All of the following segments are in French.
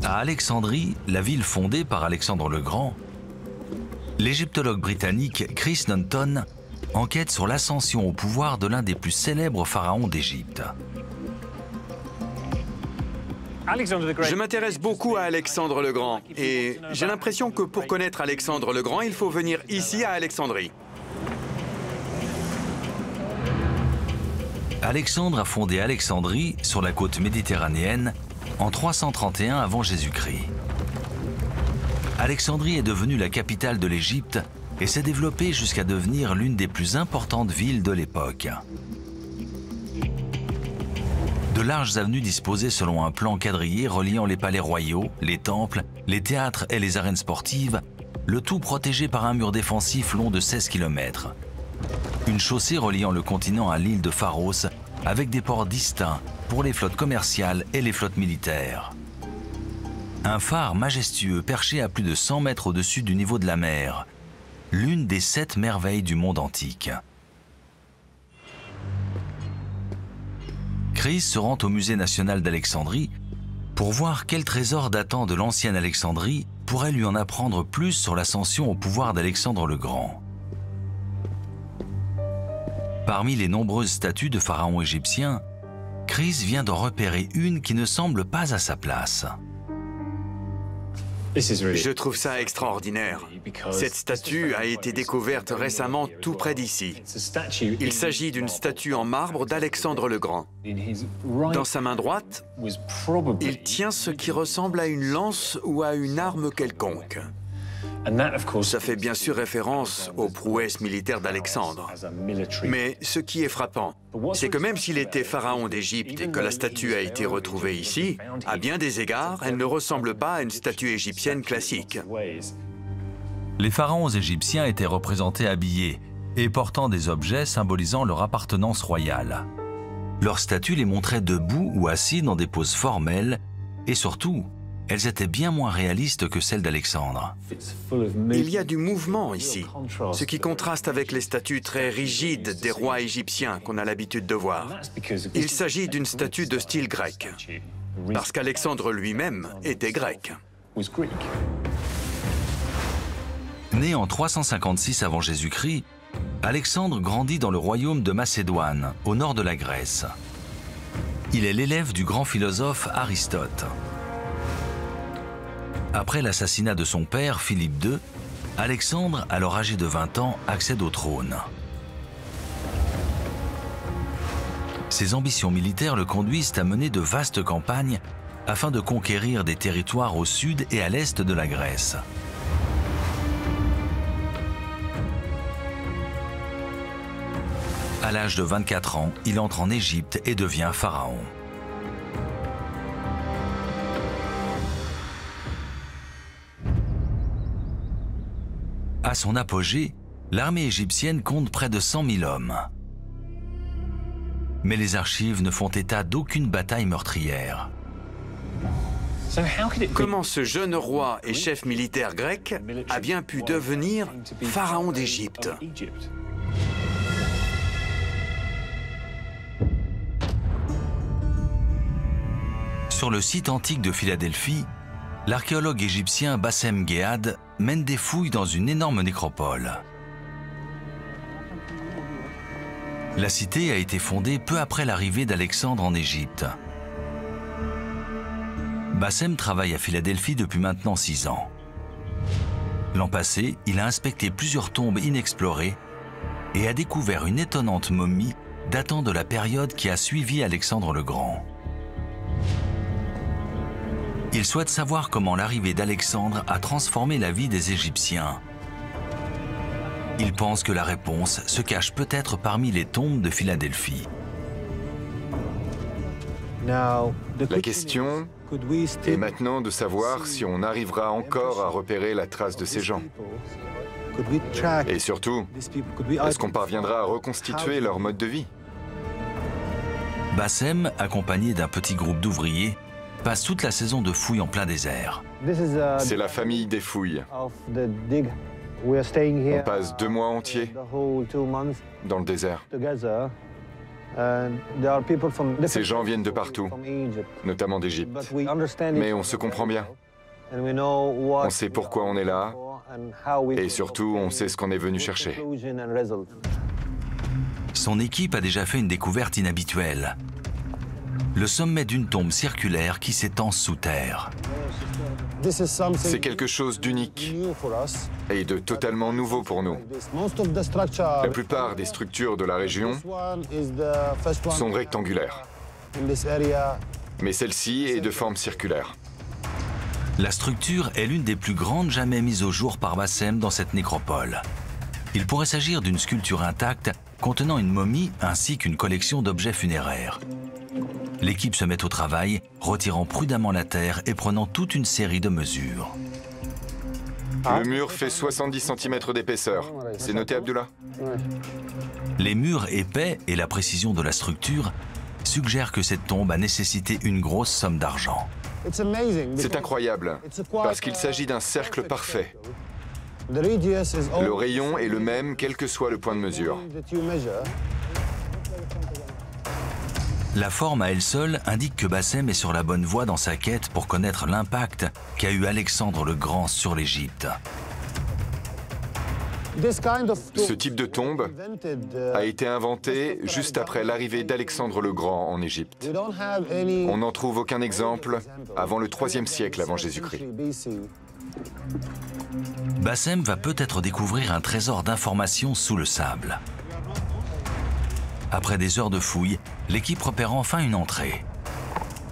À Alexandrie, la ville fondée par Alexandre le Grand, l'égyptologue britannique Chris Nunton enquête sur l'ascension au pouvoir de l'un des plus célèbres pharaons d'Égypte. Je m'intéresse beaucoup à Alexandre le Grand et j'ai l'impression que pour connaître Alexandre le Grand, il faut venir ici à Alexandrie. Alexandre a fondé Alexandrie sur la côte méditerranéenne en 331 avant Jésus-Christ. Alexandrie est devenue la capitale de l'Égypte et s'est développée jusqu'à devenir l'une des plus importantes villes de l'époque. De larges avenues disposées selon un plan quadrillé reliant les palais royaux, les temples, les théâtres et les arènes sportives, le tout protégé par un mur défensif long de 16 km. Une chaussée reliant le continent à l'île de Pharos avec des ports distincts pour les flottes commerciales et les flottes militaires. Un phare majestueux perché à plus de 100 mètres au-dessus du niveau de la mer, l'une des 7 merveilles du monde antique. Chris se rend au musée national d'Alexandrie pour voir quel trésor datant de l'ancienne Alexandrie pourrait lui en apprendre plus sur l'ascension au pouvoir d'Alexandre le Grand. Parmi les nombreuses statues de pharaons égyptiens, Chris vient d'en repérer une qui ne semble pas à sa place. Je trouve ça extraordinaire. Cette statue a été découverte récemment tout près d'ici. Il s'agit d'une statue en marbre d'Alexandre le Grand. Dans sa main droite, il tient ce qui ressemble à une lance ou à une arme quelconque. Ça fait bien sûr référence aux prouesses militaires d'Alexandre. Mais ce qui est frappant, c'est que même s'il était pharaon d'Égypte et que la statue a été retrouvée ici, à bien des égards, elle ne ressemble pas à une statue égyptienne classique. Les pharaons égyptiens étaient représentés habillés et portant des objets symbolisant leur appartenance royale. Leurs statues les montraient debout ou assis dans des poses formelles et surtout, elles étaient bien moins réalistes que celles d'Alexandre. Il y a du mouvement ici, ce qui contraste avec les statues très rigides des rois égyptiens qu'on a l'habitude de voir. Il s'agit d'une statue de style grec, parce qu'Alexandre lui-même était grec. Né en 356 avant Jésus-Christ, Alexandre grandit dans le royaume de Macédoine, au nord de la Grèce. Il est l'élève du grand philosophe Aristote. Après l'assassinat de son père, Philippe II, Alexandre, alors âgé de 20 ans, accède au trône. Ses ambitions militaires le conduisent à mener de vastes campagnes afin de conquérir des territoires au sud et à l'est de la Grèce. À l'âge de 24 ans, il entre en Égypte et devient pharaon. À son apogée, l'armée égyptienne compte près de 100 000 hommes. Mais les archives ne font état d'aucune bataille meurtrière. Comment ce jeune roi et chef militaire grec a bien pu devenir pharaon d'Égypte? Sur le site antique de Philadelphie, l'archéologue égyptien Bassem Ghehad mène des fouilles dans une énorme nécropole. La cité a été fondée peu après l'arrivée d'Alexandre en Égypte. Bassem travaille à Philadelphie depuis maintenant 6 ans. L'an passé, il a inspecté plusieurs tombes inexplorées et a découvert une étonnante momie datant de la période qui a suivi Alexandre le Grand. Il souhaite savoir comment l'arrivée d'Alexandre a transformé la vie des Égyptiens. Il pense que la réponse se cache peut-être parmi les tombes de Philadelphie. La question est maintenant de savoir si on arrivera encore à repérer la trace de ces gens. Et surtout, est-ce qu'on parviendra à reconstituer leur mode de vie? Bassem, accompagné d'un petit groupe d'ouvriers, passe toute la saison de fouilles en plein désert. C'est la famille des fouilles. On passe 2 mois entiers dans le désert. Ces gens viennent de partout, notamment d'Égypte. Mais on se comprend bien. On sait pourquoi on est là, et surtout, on sait ce qu'on est venu chercher. Son équipe a déjà fait une découverte inhabituelle. Le sommet d'une tombe circulaire qui s'étend sous terre. C'est quelque chose d'unique et de totalement nouveau pour nous. La plupart des structures de la région sont rectangulaires, mais celle-ci est de forme circulaire. La structure est l'une des plus grandes jamais mises au jour par Bassem dans cette nécropole. Il pourrait s'agir d'une sculpture intacte contenant une momie ainsi qu'une collection d'objets funéraires. L'équipe se met au travail, retirant prudemment la terre et prenant toute une série de mesures. Le mur fait 70 cm d'épaisseur. C'est noté, Abdullah? Les murs épais et la précision de la structure suggèrent que cette tombe a nécessité une grosse somme d'argent. C'est incroyable, parce qu'il s'agit d'un cercle parfait. Le rayon est le même, quel que soit le point de mesure. La forme à elle seule indique que Bassem est sur la bonne voie dans sa quête pour connaître l'impact qu'a eu Alexandre le Grand sur l'Égypte. Ce type de tombe a été inventé juste après l'arrivée d'Alexandre le Grand en Égypte. On n'en trouve aucun exemple avant le IIIe siècle avant Jésus-Christ. Bassem va peut-être découvrir un trésor d'informations sous le sable. Après des heures de fouilles, l'équipe repère enfin une entrée.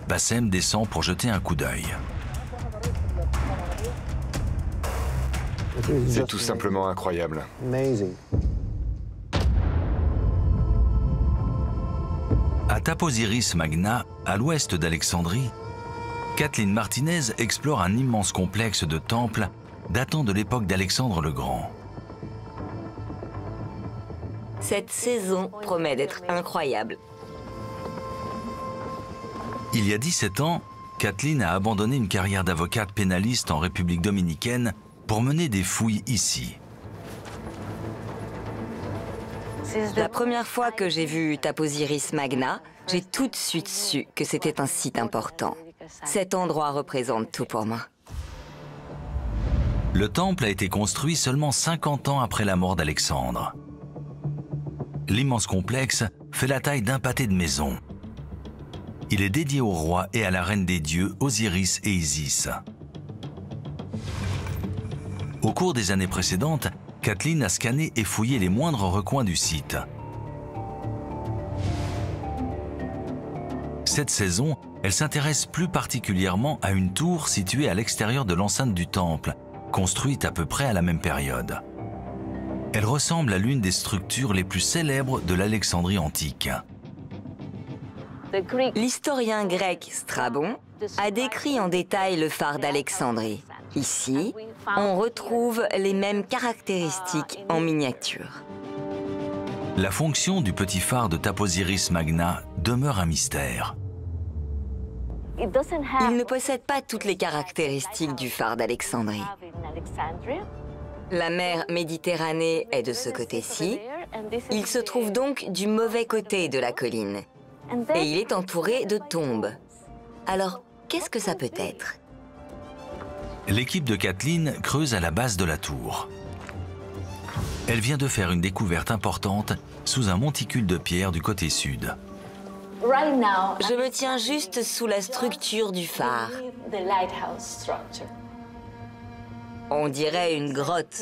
Bassem descend pour jeter un coup d'œil. C'est tout simplement incroyable. À Taposiris Magna, à l'ouest d'Alexandrie, Kathleen Martinez explore un immense complexe de temples datant de l'époque d'Alexandre le Grand. Cette saison promet d'être incroyable. Il y a 17 ans, Kathleen a abandonné une carrière d'avocate pénaliste en République dominicaine pour mener des fouilles ici. La première fois que j'ai vu Taposiris Magna, j'ai tout de suite su que c'était un site important. Cet endroit représente tout pour moi. Le temple a été construit seulement 50 ans après la mort d'Alexandre. L'immense complexe fait la taille d'un pâté de maison. Il est dédié au roi et à la reine des dieux Osiris et Isis. Au cours des années précédentes, Kathleen a scanné et fouillé les moindres recoins du site. Cette saison, elle s'intéresse plus particulièrement à une tour située à l'extérieur de l'enceinte du temple, construite à peu près à la même période. Elle ressemble à l'une des structures les plus célèbres de l'Alexandrie antique. L'historien grec Strabon a décrit en détail le phare d'Alexandrie. Ici, on retrouve les mêmes caractéristiques en miniature. La fonction du petit phare de Taposiris Magna demeure un mystère. Il ne possède pas toutes les caractéristiques du phare d'Alexandrie. La mer Méditerranée est de ce côté-ci. Il se trouve donc du mauvais côté de la colline. Et il est entouré de tombes. Alors, qu'est-ce que ça peut être? L'équipe de Kathleen creuse à la base de la tour. Elle vient de faire une découverte importante sous un monticule de pierre du côté sud. Je me tiens juste sous la structure du phare. On dirait une grotte.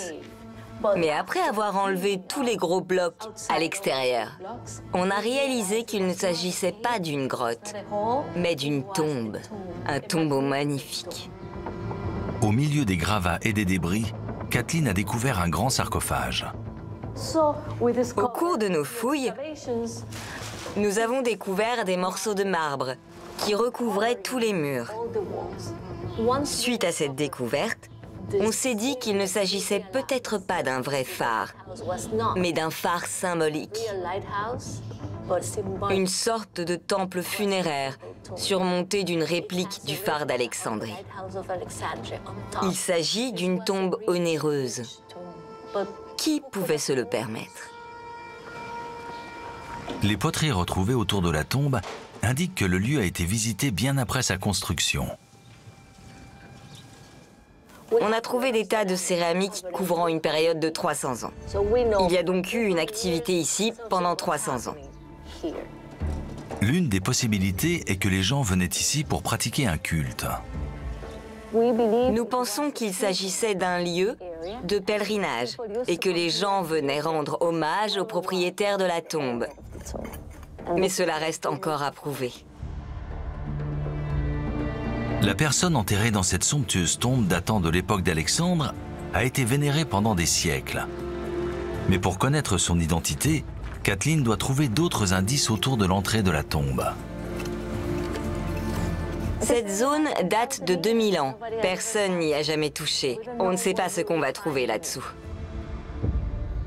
Mais après avoir enlevé tous les gros blocs à l'extérieur, on a réalisé qu'il ne s'agissait pas d'une grotte, mais d'une tombe. Un tombeau magnifique. Au milieu des gravats et des débris, Kathleen a découvert un grand sarcophage. Au cours de nos fouilles, nous avons découvert des morceaux de marbre qui recouvraient tous les murs. Suite à cette découverte, on s'est dit qu'il ne s'agissait peut-être pas d'un vrai phare, mais d'un phare symbolique. Une sorte de temple funéraire surmonté d'une réplique du phare d'Alexandrie. Il s'agit d'une tombe onéreuse. Qui pouvait se le permettre? Les poteries retrouvées autour de la tombe indiquent que le lieu a été visité bien après sa construction. On a trouvé des tas de céramique couvrant une période de 300 ans. Il y a donc eu une activité ici pendant 300 ans. L'une des possibilités est que les gens venaient ici pour pratiquer un culte. Nous pensons qu'il s'agissait d'un lieu de pèlerinage et que les gens venaient rendre hommage aux propriétaires de la tombe. Mais cela reste encore à prouver. La personne enterrée dans cette somptueuse tombe datant de l'époque d'Alexandre a été vénérée pendant des siècles. Mais pour connaître son identité, Kathleen doit trouver d'autres indices autour de l'entrée de la tombe. Cette zone date de 2000 ans. Personne n'y a jamais touché. On ne sait pas ce qu'on va trouver là-dessous.